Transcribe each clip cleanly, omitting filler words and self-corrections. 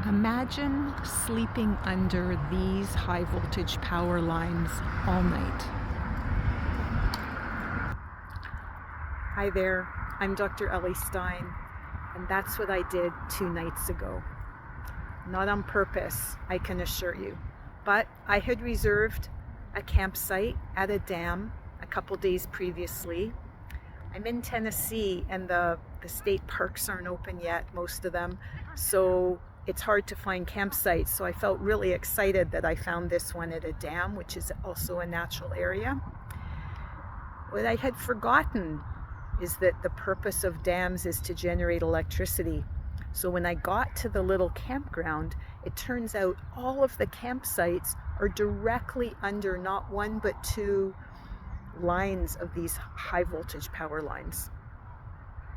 Imagine sleeping under these high voltage power lines all night. Hi there, I'm Dr. Ellie Stein, and that's what I did 2 nights ago. Not on purpose, I can assure you, but I had reserved a campsite at a dam a couple days previously. I'm in Tennessee and the state parks aren't open yet, most of them, so it's hard to find campsites. So I felt really excited that I found this one at a dam, which is also a natural area. What I had forgotten is that the purpose of dams is to generate electricity. So when I got to the little campground, it turns out all of the campsites are directly under not one but 2 lines of these high voltage power lines.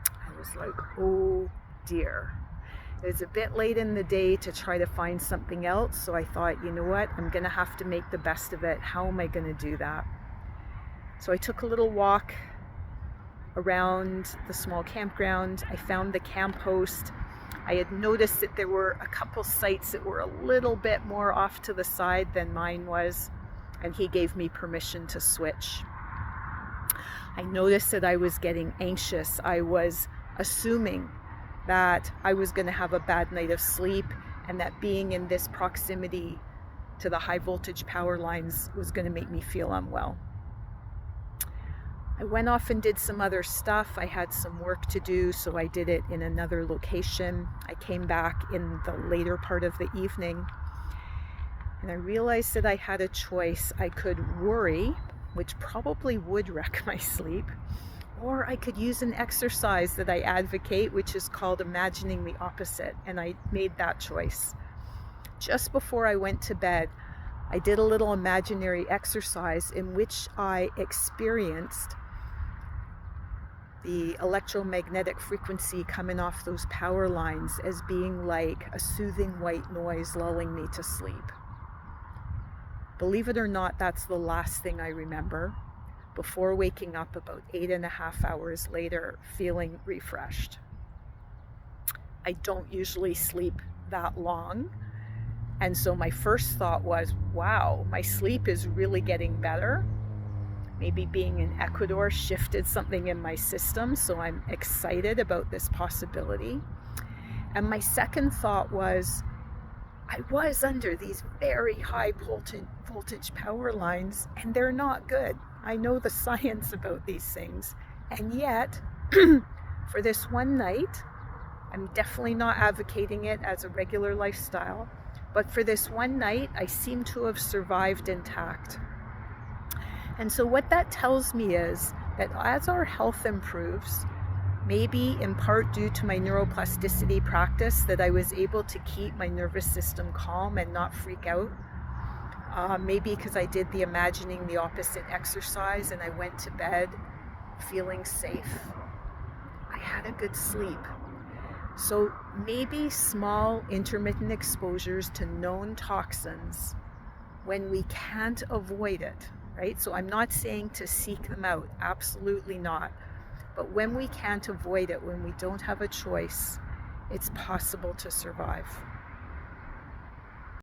I was like, oh dear. It was a bit late in the day to try to find something else, so I thought, you know what, I'm gonna have to make the best of it. How am I gonna do that? So I took a little walk around the small campground. I found the camp host. I had noticed that there were a couple sites that were a little bit more off to the side than mine was, and he gave me permission to switch. I noticed that I was getting anxious. I was assuming that I was going to have a bad night of sleep, and that being in this proximity to the high voltage power lines was going to make me feel unwell. I went off and did some other stuff. I had some work to do, so I did it in another location. I came back in the later part of the evening, and I realized that I had a choice. I could worry, which probably would wreck my sleep, or I could use an exercise that I advocate, which is called imagining the opposite, and I made that choice. Just before I went to bed, I did a little imaginary exercise in which I experienced the electromagnetic frequency coming off those power lines as being like a soothing white noise lulling me to sleep. Believe it or not, that's the last thing I remember, before waking up about 8.5 hours later feeling refreshed. I don't usually sleep that long, and so my first thought was, wow, my sleep is really getting better. Maybe being in Ecuador shifted something in my system, so I'm excited about this possibility. And my second thought was, I was under these very high voltage power lines, and they're not good. I know the science about these things, and yet for this one night, I'm definitely not advocating it as a regular lifestyle, but for this one night, I seem to have survived intact. And so what that tells me is that as our health improves, maybe in part due to my neuroplasticity practice, that I was able to keep my nervous system calm and not freak out. Maybe because I did the imagining the opposite exercise and I went to bed feeling safe. I had a good sleep. So maybe small intermittent exposures to known toxins when we can't avoid it, right? So I'm not saying to seek them out, absolutely not. But when we can't avoid it, when we don't have a choice, it's possible to survive.